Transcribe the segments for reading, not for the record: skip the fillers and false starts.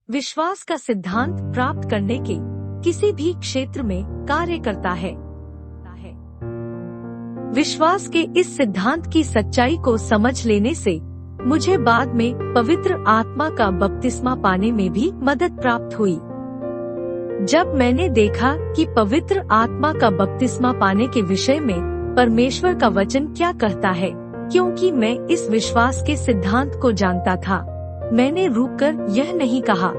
विश्वास का सिद्धांत प्राप्त करने के किसी भी क्षेत्र में कार्य करता है। विश्वास के इस सिद्धांत की सच्चाई को समझ लेने से मुझे बाद में पवित्र आत्मा का बपतिस्मा पाने में भी मदद प्राप्त हुई। जब मैंने देखा कि पवित्र आत्मा का बपतिस्मा पाने के विषय में परमेश्वर का वचन क्या कहता है, क्योंकि मैं इस विश्वास के सिद्धांत को जानता था, मैंने रुककर यह नहीं कहा,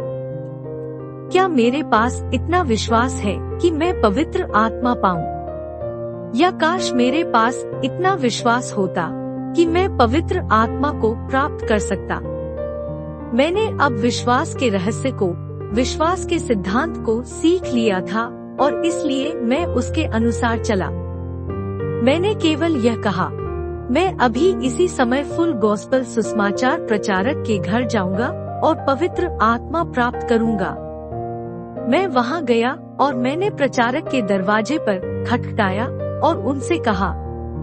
क्या मेरे पास इतना विश्वास है कि मैं पवित्र आत्मा पाऊं? या काश मेरे पास इतना विश्वास होता कि मैं पवित्र आत्मा को प्राप्त कर सकता। मैंने अब विश्वास के रहस्य को, विश्वास के सिद्धांत को सीख लिया था और इसलिए मैं उसके अनुसार चला। मैंने केवल यह कहा, मैं अभी इसी समय फुल गॉस्पेल सुसमाचार प्रचारक के घर जाऊंगा और पवित्र आत्मा प्राप्त करूंगा। मैं वहां गया और मैंने प्रचारक के दरवाजे पर खटखटाया और उनसे कहा,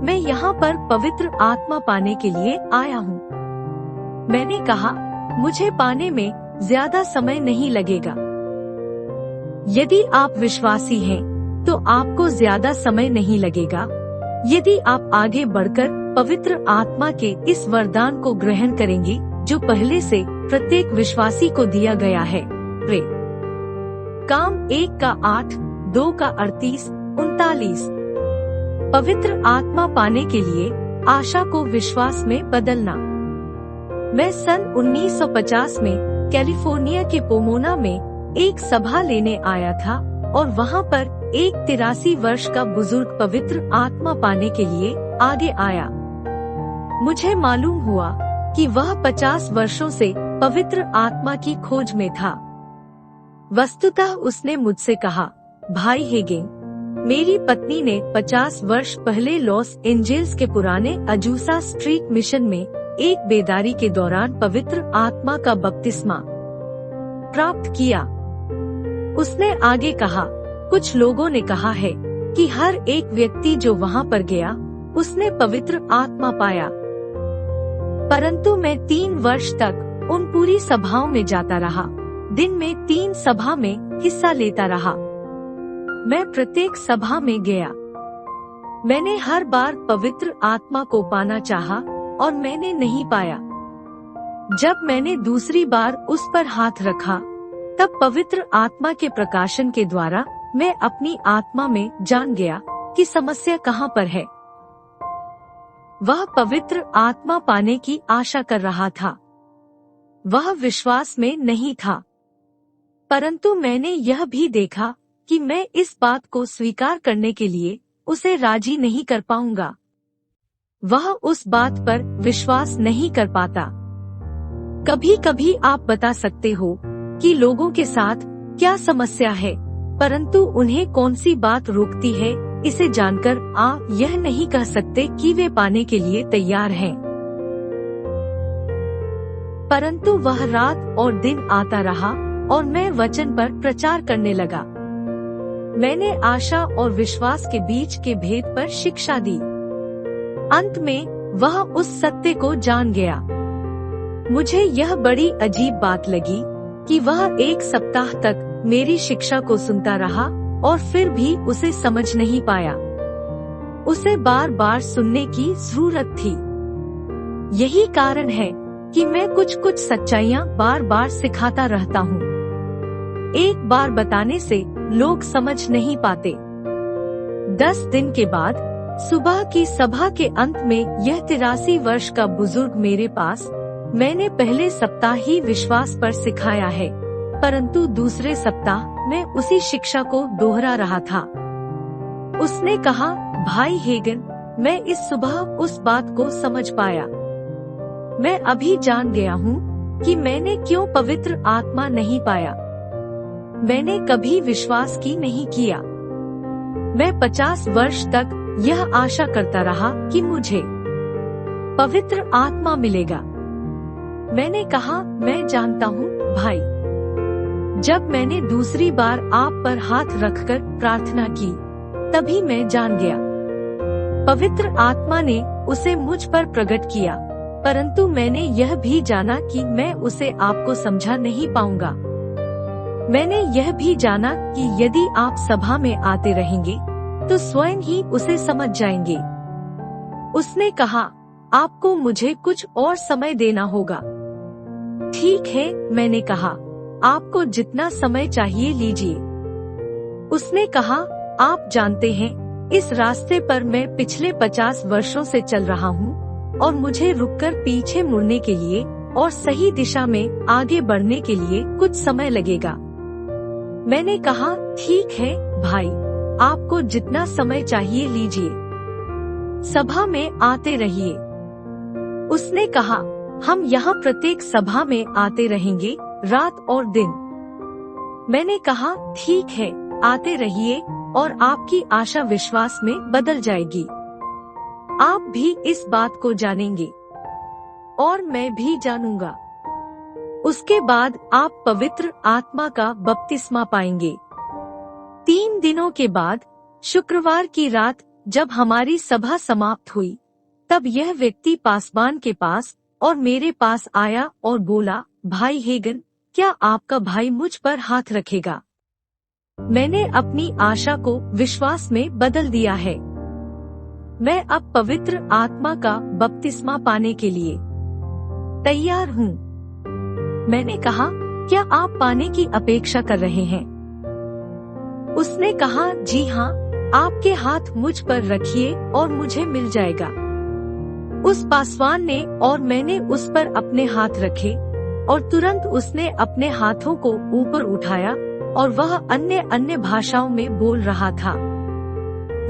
मैं यहाँ पर पवित्र आत्मा पाने के लिए आया हूँ। मैंने कहा, मुझे पाने में ज्यादा समय नहीं लगेगा। यदि आप विश्वासी हैं, तो आपको ज्यादा समय नहीं लगेगा। यदि आप आगे बढ़कर पवित्र आत्मा के इस वरदान को ग्रहण करेंगे जो पहले से प्रत्येक विश्वासी को दिया गया है। प्रे काम 1 का 8, 2 का 38, 39। पवित्र आत्मा पाने के लिए आशा को विश्वास में बदलना। मैं सन 1950 में कैलिफोर्निया के पोमोना में एक सभा लेने आया था और वहाँ पर एक 83 वर्ष का बुजुर्ग पवित्र आत्मा पाने के लिए आगे आया। मुझे मालूम हुआ कि वह 50 वर्षों से पवित्र आत्मा की खोज में था। वस्तुतः उसने मुझसे कहा, भाई हेगेन, मेरी पत्नी ने 50 वर्ष पहले लॉस एंजेल्स के पुराने अजूसा स्ट्रीट मिशन में एक बेदारी के दौरान पवित्र आत्मा का बपतिस्मा प्राप्त किया। उसने आगे कहा, कुछ लोगों ने कहा है कि हर एक व्यक्ति जो वहाँ पर गया उसने पवित्र आत्मा पाया, परंतु मैं 3 वर्ष तक उन पूरी सभाओं में जाता रहा। दिन में 3 सभा में हिस्सा लेता रहा। मैं प्रत्येक सभा में गया। मैंने हर बार पवित्र आत्मा को पाना चाहा और मैंने नहीं पाया। जब मैंने दूसरी बार उस पर हाथ रखा, तब पवित्र आत्मा के प्रकाशन के द्वारा मैं अपनी आत्मा में जान गया कि समस्या कहाँ पर है। वह पवित्र आत्मा पाने की आशा कर रहा था। वह विश्वास में नहीं था, परंतु मैंने यह भी देखा कि मैं इस बात को स्वीकार करने के लिए उसे राजी नहीं कर पाऊंगा। वह उस बात पर विश्वास नहीं कर पाता। कभी कभी आप बता सकते हो कि लोगों के साथ क्या समस्या है, परंतु उन्हें कौन सी बात रोकती है, इसे जानकर आप यह नहीं कह सकते कि वे पाने के लिए तैयार हैं। परंतु वह रात और दिन आता रहा और मैं वचन पर प्रचार करने लगा। मैंने आशा और विश्वास के बीच के भेद पर शिक्षा दी। अंत में वह उस सत्य को जान गया। मुझे यह बड़ी अजीब बात लगी कि वह 1 सप्ताह तक मेरी शिक्षा को सुनता रहा और फिर भी उसे समझ नहीं पाया। उसे बार बार सुनने की जरूरत थी। यही कारण है कि मैं कुछ सच्चाइयाँ बार बार सिखाता रहता हूँ। एक बार बताने से लोग समझ नहीं पाते। 10 दिन के बाद सुबह की सभा के अंत में यह 83 वर्ष का बुजुर्ग मेरे पास, मैंने पहले सप्ताह ही विश्वास पर सिखाया है, परंतु दूसरे सप्ताह मैं उसी शिक्षा को दोहरा रहा था। उसने कहा, भाई हेगन, मैं इस सुबह उस बात को समझ पाया। मैं अभी जान गया हूँ कि मैंने क्यों पवित्र आत्मा नहीं पाया। मैंने कभी विश्वास की नहीं किया। मैं 50 वर्ष तक यह आशा करता रहा कि मुझे पवित्र आत्मा मिलेगा। मैंने कहा, मैं जानता हूँ भाई। जब मैंने दूसरी बार आप पर हाथ रखकर प्रार्थना की, तभी मैं जान गया। पवित्र आत्मा ने उसे मुझ पर प्रकट किया, परंतु मैंने यह भी जाना कि मैं उसे आपको समझा नहीं पाऊंगा। मैंने यह भी जाना कि यदि आप सभा में आते रहेंगे तो स्वयं ही उसे समझ जाएंगे। उसने कहा, आपको मुझे कुछ और समय देना होगा। ठीक है, मैंने कहा, आपको जितना समय चाहिए लीजिए। उसने कहा, आप जानते हैं, इस रास्ते पर मैं पिछले 50 वर्षों से चल रहा हूँ और मुझे रुककर पीछे मुड़ने के लिए और सही दिशा में आगे बढ़ने के लिए कुछ समय लगेगा। मैंने कहा, ठीक है भाई, आपको जितना समय चाहिए लीजिए, सभा में आते रहिए। उसने कहा, हम यहाँ प्रत्येक सभा में आते रहेंगे, रात और दिन। मैंने कहा, ठीक है, आते रहिए और आपकी आशा विश्वास में बदल जाएगी। आप भी इस बात को जानेंगे और मैं भी जानूंगा। उसके बाद आप पवित्र आत्मा का बपतिस्मा पाएंगे। 3 दिनों के बाद शुक्रवार की रात जब हमारी सभा समाप्त हुई, तब यह व्यक्ति पासबान के पास और मेरे पास आया और बोला, भाई हेगन, क्या आपका भाई मुझ पर हाथ रखेगा? मैंने अपनी आशा को विश्वास में बदल दिया है। मैं अब पवित्र आत्मा का बपतिस्मा पाने के लिए तैयार हूँ। मैंने कहा, क्या आप पाने की अपेक्षा कर रहे हैं? उसने कहा, जी हाँ, आपके हाथ मुझ पर रखिए और मुझे मिल जाएगा। उस पासवान ने और मैंने उस पर अपने हाथ रखे और तुरंत उसने अपने हाथों को ऊपर उठाया और वह अन्य भाषाओं में बोल रहा था।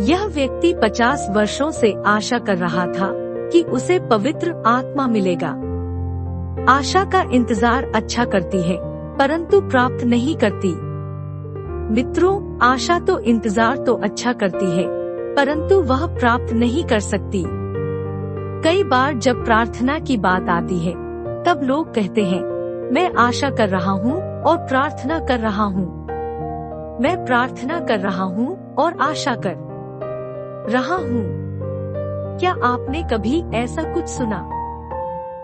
यह व्यक्ति 50 वर्षों से आशा कर रहा था कि उसे पवित्र आत्मा मिलेगा। आशा का इंतजार अच्छा करती है, परंतु प्राप्त नहीं करती। मित्रों, आशा तो इंतजार तो अच्छा करती है, परंतु वह प्राप्त नहीं कर सकती। कई बार जब प्रार्थना की बात आती है, तब लोग कहते हैं, मैं आशा कर रहा हूँ और प्रार्थना कर रहा हूँ। मैं प्रार्थना कर रहा हूँ और आशा कर रहा हूँ। क्या आपने कभी ऐसा कुछ सुना?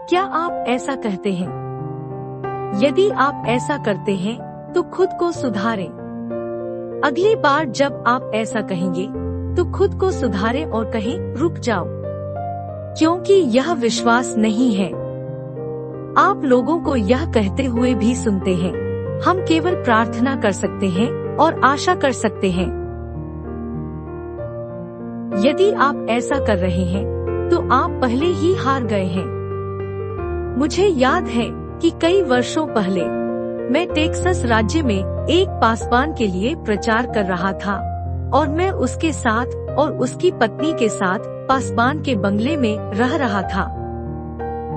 क्या आप ऐसा कहते हैं? यदि आप ऐसा करते हैं, तो खुद को सुधारें। अगली बार जब आप ऐसा कहेंगे, तो खुद को सुधारें और कहें, रुक जाओ, क्योंकि यह विश्वास नहीं है। आप लोगों को यह कहते हुए भी सुनते हैं, हम केवल प्रार्थना कर सकते हैं और आशा कर सकते हैं। यदि आप ऐसा कर रहे हैं, तो आप पहले ही हार गए हैं। मुझे याद है कि कई वर्षों पहले मैं टेक्सास राज्य में एक पासबान के लिए प्रचार कर रहा था और मैं उसके साथ और उसकी पत्नी के साथ पासबान के बंगले में रह रहा था।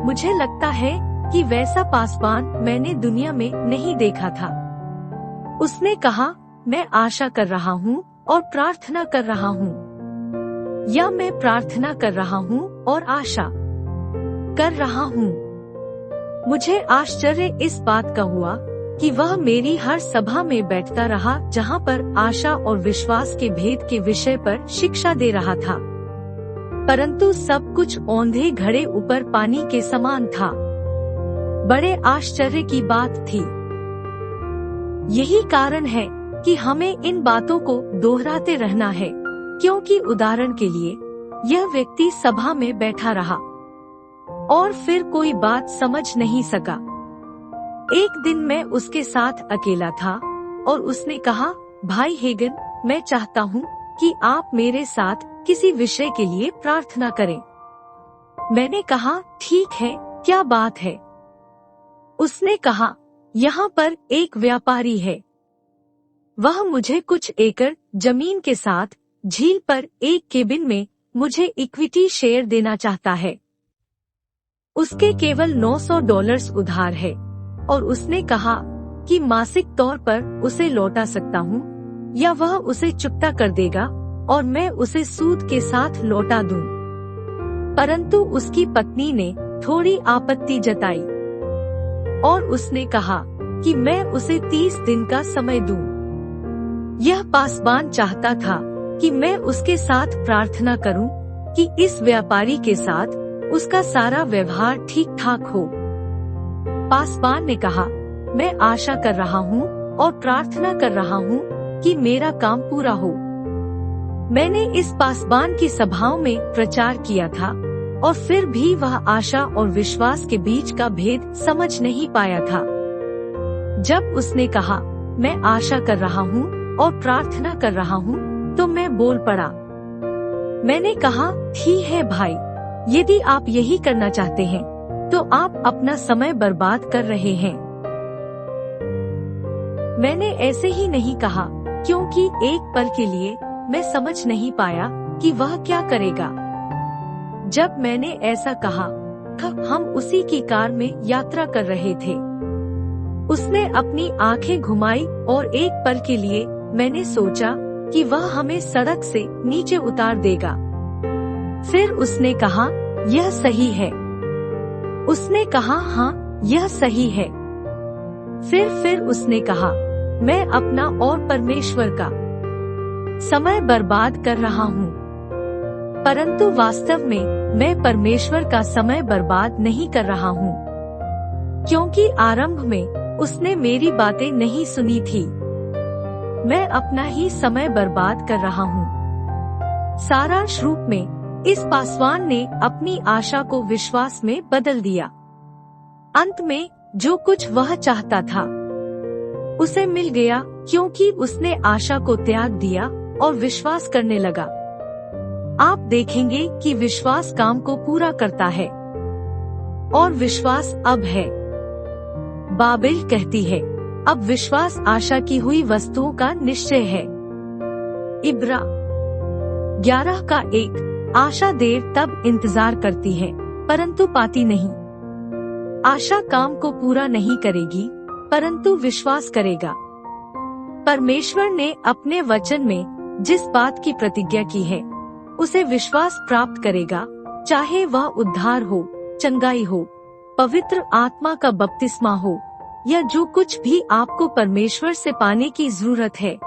मुझे लगता है कि वैसा पासबान मैंने दुनिया में नहीं देखा था। उसने कहा, मैं आशा कर रहा हूँ और प्रार्थना कर रहा हूँ, या मैं प्रार्थना कर रहा हूँ और आशा कर रहा हूँ। मुझे आश्चर्य इस बात का हुआ कि वह मेरी हर सभा में बैठता रहा जहाँ पर आशा और विश्वास के भेद के विषय पर शिक्षा दे रहा था, परंतु सब कुछ औंधे घड़े ऊपर पानी के समान था। बड़े आश्चर्य की बात थी। यही कारण है कि हमें इन बातों को दोहराते रहना है, क्योंकि उदाहरण के लिए यह व्यक्ति सभा में बैठा रहा और फिर कोई बात समझ नहीं सका। एक दिन मैं उसके साथ अकेला था और उसने कहा, भाई हेगन, मैं चाहता हूँ कि आप मेरे साथ किसी विषय के लिए प्रार्थना करें। मैंने कहा, ठीक है, क्या बात है? उसने कहा, यहाँ पर एक व्यापारी है। वह मुझे कुछ एकड़ जमीन के साथ झील पर एक केबिन में मुझे इक्विटी शेयर देना चाहता है। उसके केवल $900 उधार है और उसने कहा कि मासिक तौर पर उसे लौटा सकता हूँ या वह उसे चुकता कर देगा और मैं उसे सूद के साथ लौटा दूँ। परंतु उसकी पत्नी ने थोड़ी आपत्ति जताई और उसने कहा कि मैं उसे 30 दिन का समय दूं। यह पासबान चाहता था कि मैं उसके साथ प्रार्थना करूं कि इस व्यापारी के साथ उसका सारा व्यवहार ठीक ठाक हो। पासबान ने कहा, मैं आशा कर रहा हूं और प्रार्थना कर रहा हूँ कि मेरा काम पूरा हो। मैंने इस पासबान की सभाओं में प्रचार किया था और फिर भी वह आशा और विश्वास के बीच का भेद समझ नहीं पाया था। जब उसने कहा, मैं आशा कर रहा हूँ और प्रार्थना कर रहा हूँ, तो मैं बोल पड़ा। मैंने कहा, ठीक है भाई, यदि आप यही करना चाहते हैं तो आप अपना समय बर्बाद कर रहे हैं। मैंने ऐसे ही नहीं कहा क्योंकि एक पल के लिए मैं समझ नहीं पाया कि वह क्या करेगा। जब मैंने ऐसा कहा, हम उसी की कार में यात्रा कर रहे थे। उसने अपनी आंखें घुमाई और एक पल के लिए मैंने सोचा कि वह हमें सड़क से नीचे उतार देगा। फिर उसने कहा, यह सही है। उसने कहा, हाँ, यह सही है। फिर उसने कहा, मैं अपना और परमेश्वर का समय बर्बाद कर रहा हूँ। परंतु वास्तव में मैं परमेश्वर का समय बर्बाद नहीं कर रहा हूँ, क्योंकि आरंभ में उसने मेरी बातें नहीं सुनी थी। मैं अपना ही समय बर्बाद कर रहा हूँ। सारांश रूप में इस पासवान ने अपनी आशा को विश्वास में बदल दिया। अंत में जो कुछ वह चाहता था उसे मिल गया, क्योंकि उसने आशा को त्याग दिया और विश्वास करने लगा। आप देखेंगे कि विश्वास काम को पूरा करता है और विश्वास अब है। बाइबल कहती है, अब विश्वास आशा की हुई वस्तुओं का निश्चय है। इब्रा 11:1। आशा देर तब इंतजार करती है परंतु पाती नहीं। आशा काम को पूरा नहीं करेगी परंतु विश्वास करेगा। परमेश्वर ने अपने वचन में जिस बात की प्रतिज्ञा की है उसे विश्वास प्राप्त करेगा, चाहे वह उद्धार हो, चंगाई हो, पवित्र आत्मा का बपतिस्मा हो या जो कुछ भी आपको परमेश्वर से पाने की जरूरत है।